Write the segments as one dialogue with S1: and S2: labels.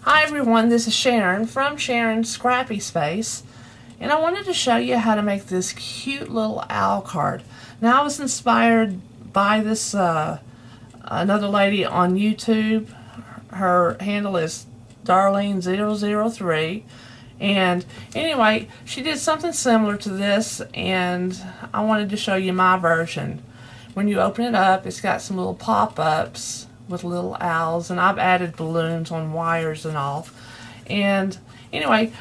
S1: Hi everyone, this is Sharon from Sharon's Scrappy Space, and I wanted to show you how to make this cute little owl card. Now I was inspired by this another lady on YouTube. Her handle is Darlene003, and anyway, she did something similar to this, and I wanted to show you my version. When you open it up, it's got some little pop-ups with little owls, and I've added balloons on wires and all. And anyway,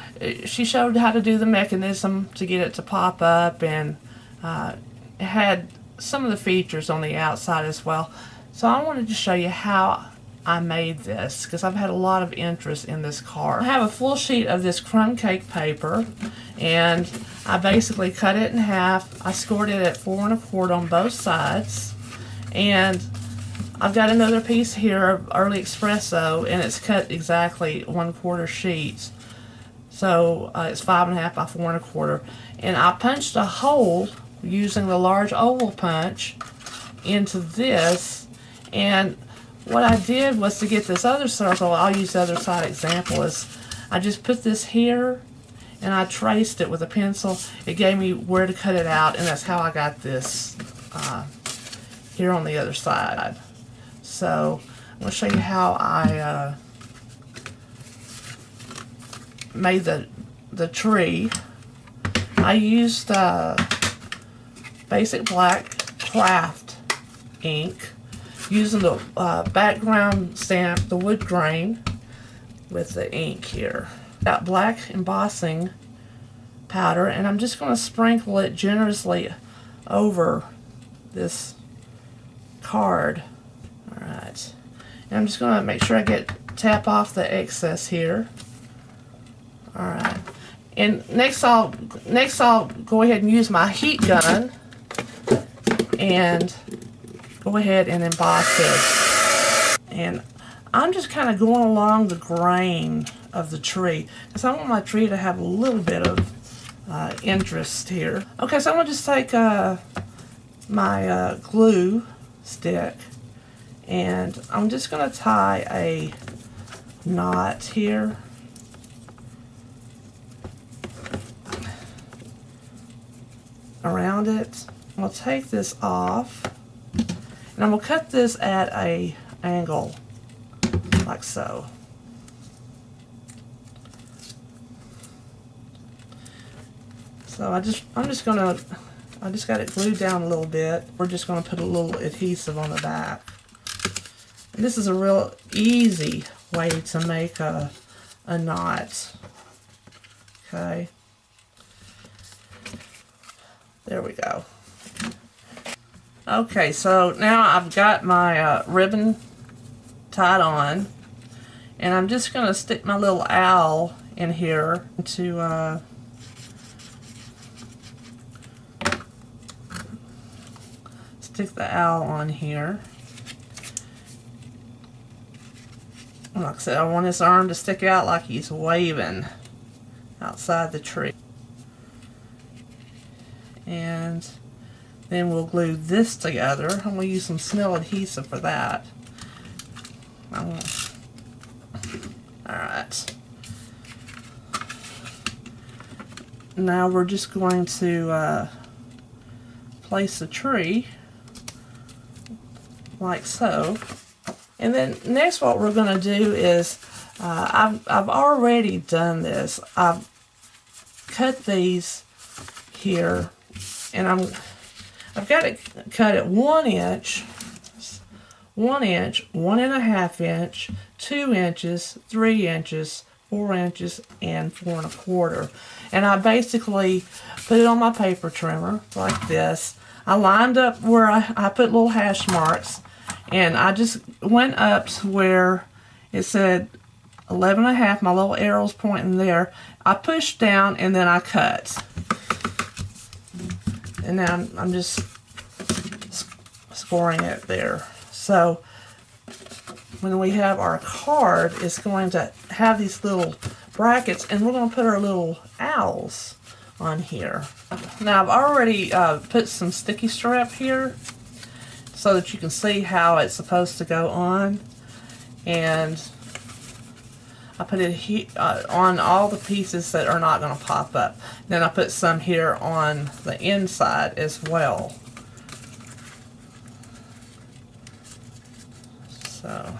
S1: she showed how to do the mechanism to get it to pop up, and it had some of the features on the outside as well. So I wanted to show you how I made this, because I've had a lot of interest in this card. I have a full sheet of this crumb cake paper, and I basically cut it in half. I scored it at 4 1/4 on both sides, and I've got another piece here of early espresso, and it's cut exactly 1/4 sheets. So it's 5 1/2 by 4 1/4. And I punched a hole using the large oval punch into this. And what I did was, to get this other circle, I'll use the other side example, is I just put this here and I traced it with a pencil. It gave me where to cut it out, and that's how I got this here on the other side. So I'm going to show you how I made the tree. I used basic black craft ink, using the background stamp, the wood grain, with the ink here. Got black embossing powder, and I'm just going to sprinkle it generously over this card. Alright, and I'm just going to make sure I tap off the excess here. Alright, and next I'll go ahead and use my heat gun and go ahead and emboss this. And I'm just kind of going along the grain of the tree, because I want my tree to have a little bit of interest here. Okay, so I'm going to just take my glue stick, and I'm just going to tie a knot here. Around it. I'm going to take this off, and I'm going to cut this at an angle, like so. So I just got it glued down a little bit. We're just going to put a little adhesive on the back. And this is a real easy way to make a knot. Okay. There we go. Okay, so now I've got my ribbon tied on, and I'm just going to stick my little owl in here to stick the owl on here. Like I said, I want his arm to stick out like he's waving outside the tree. And then we'll glue this together. I'm going to use some Snell adhesive for that. Alright. Now we're just going to place the tree like so. And then next what we're going to do is, I've already done this. I've cut these here, and I've got it cut at 1 inch, 1 inch, 1 1/2 inch, 2 inches, 3 inches, 4 inches, and 4 1/4. And I basically put it on my paper trimmer like this. I lined up where I put little hash marks, and I just went up to where it said 11 1/2, my little arrow's pointing there. I pushed down, and then I cut. And now I'm just scoring it there. So when we have our card, it's going to have these little brackets, and we're going to put our little owls on here. Now I've already put some sticky strap here so that you can see how it's supposed to go on. And I put it on all the pieces that are not going to pop up. Then I put some here on the inside as well. So,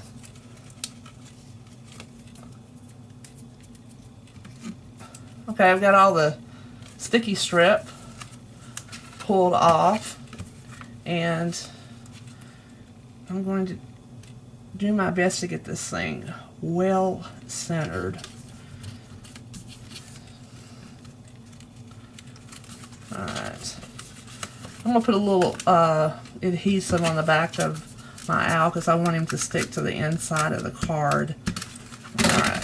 S1: okay, I've got all the sticky strip pulled off, and I'm going to do my best to get this thing well centered. Alright. I'm going to put a little adhesive on the back of my owl because I want him to stick to the inside of the card. Alright.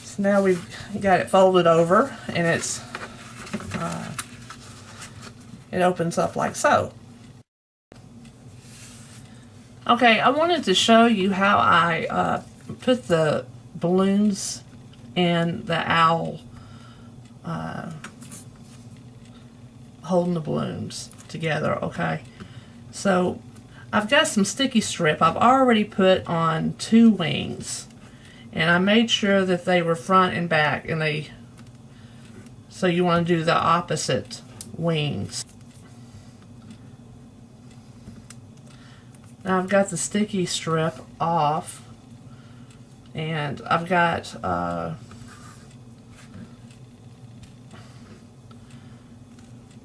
S1: So now we've got it folded over, and it opens up like so. Okay, I wanted to show you how I put the balloons and the owl holding the balloons together, okay? So, I've got some sticky strip I've already put on 2 wings, and I made sure that they were front and back, and so you want to do the opposite wings. Now I've got the sticky strip off, and I've got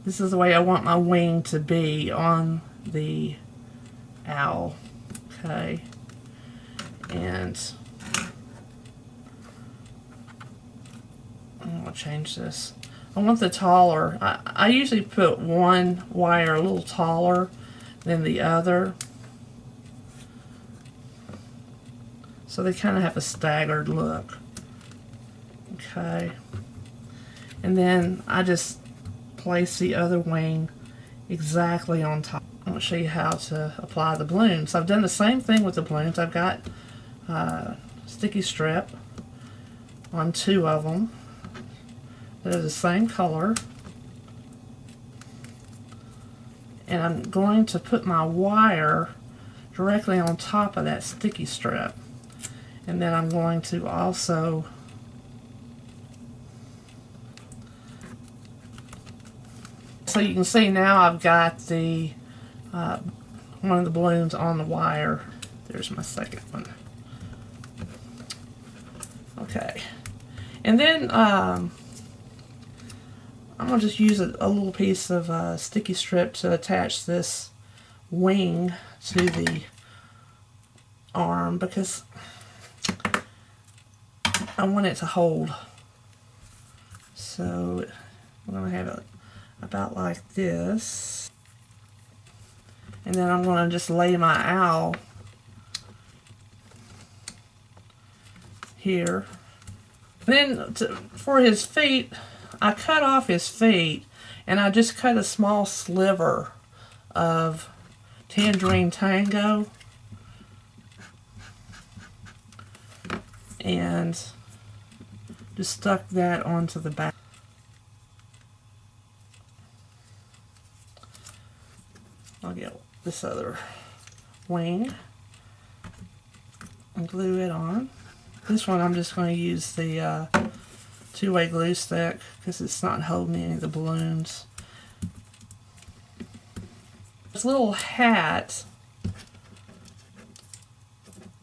S1: this is the way I want my wing to be on the owl, okay? And I'm going to change this. I want the taller, I usually put one wire a little taller than the other, so they kind of have a staggered look. Okay. And then I just place the other wing exactly on top. I'm going to show you how to apply the balloons. I've done the same thing with the balloons. I've got sticky strip on 2 of them. They're the same color. And I'm going to put my wire directly on top of that sticky strip. And then I'm going to also so you can see now I've got the one of the balloons on the wire. There's my second one. Okay, and then I'm going to just use a little piece of sticky strip to attach this wing to the arm because I want it to hold. So I'm going to have it about like this, and then I'm going to just lay my owl here. Then for his feet, I cut off his feet, and I just cut a small sliver of Tangerine Tango, and just stuck that onto the back. I'll get this other wing and glue it on. This one I'm just going to use the 2-way glue stick because it's not holding any of the balloons. This little hat,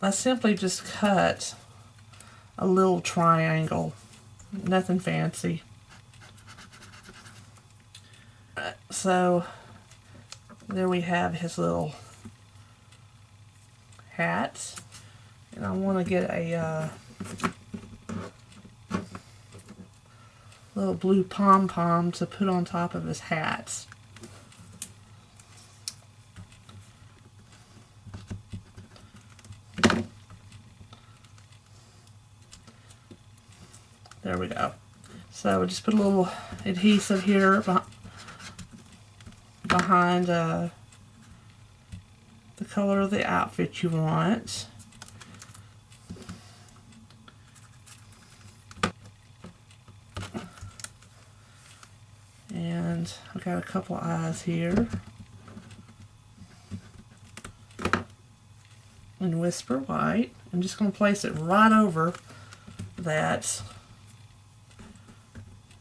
S1: I simply just cut a little triangle, nothing fancy. So there we have his little hat, and I want to get a little blue pom-pom to put on top of his hat. There we go. So just put a little adhesive here behind the color of the outfit you want. And I've got a couple eyes here. in Whisper White. I'm just going to place it right over that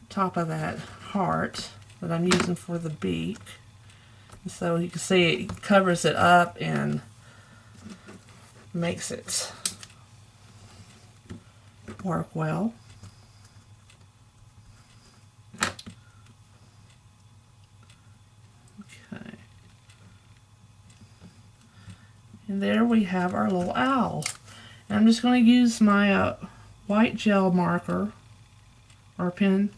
S1: top of that heart that I'm using for the beak. And so you can see it covers it up and makes it work well. Okay. And there we have our little owl. And I'm just going to use my white gel marker or pen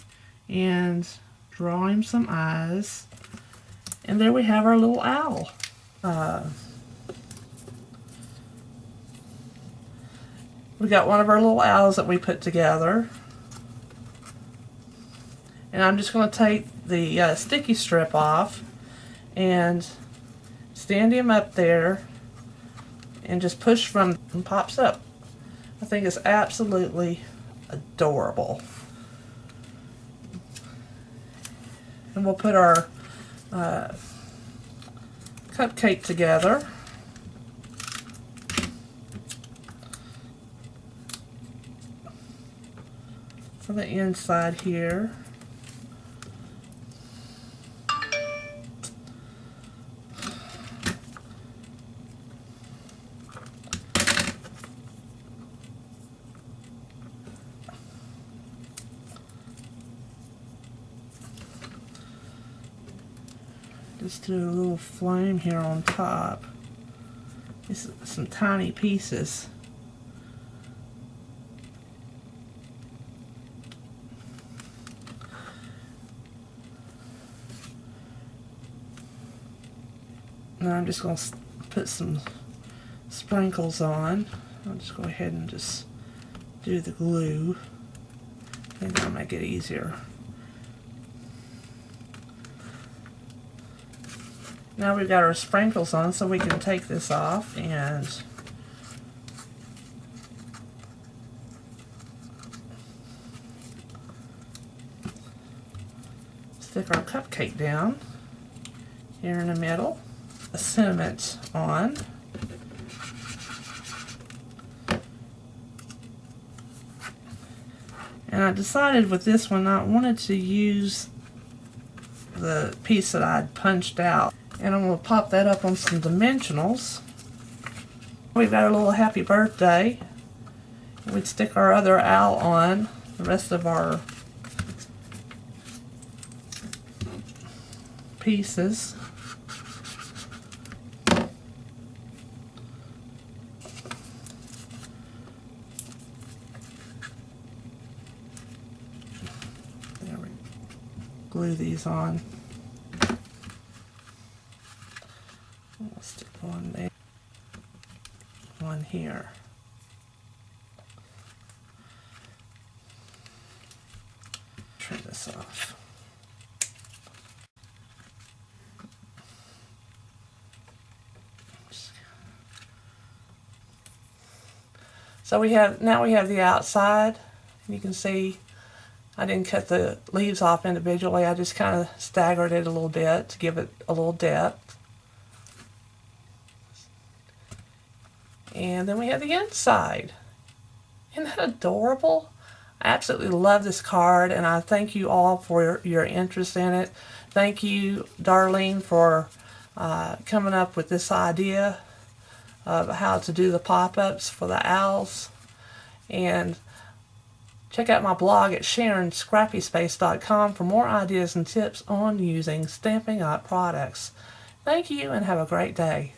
S1: and draw him some eyes. And there we have our little owl. We got one of our little owls that we put together. And I'm just going to take the sticky strip off and stand him up there and just push from and pops up. I think it's absolutely adorable. And we'll put our cupcake together. For the inside here. Just do a little flame here on top. Just some tiny pieces. Now I'm just going to put some sprinkles on. I'll just go ahead and just do the glue. I think that'll make it easier. Now we've got our sprinkles on, so we can take this off and stick our cupcake down here in the middle. A cinnamon on. And I decided with this one I wanted to use the piece that I'd punched out. And I'm going to pop that up on some dimensionals. We've got a little happy birthday. We'd stick our other owl on. The rest of our pieces. There we glue these on. We'll stick one there, one here. Trim this off. So now we have the outside. You can see I didn't cut the leaves off individually. I just kind of staggered it a little bit to give it a little depth. And then we have the inside. Isn't that adorable? I absolutely love this card, and I thank you all for your interest in it. Thank you, Darlene, for coming up with this idea of how to do the pop-ups for the owls. And check out my blog at SharonScrappyspace.com for more ideas and tips on using Stampin' Up products. Thank you and have a great day.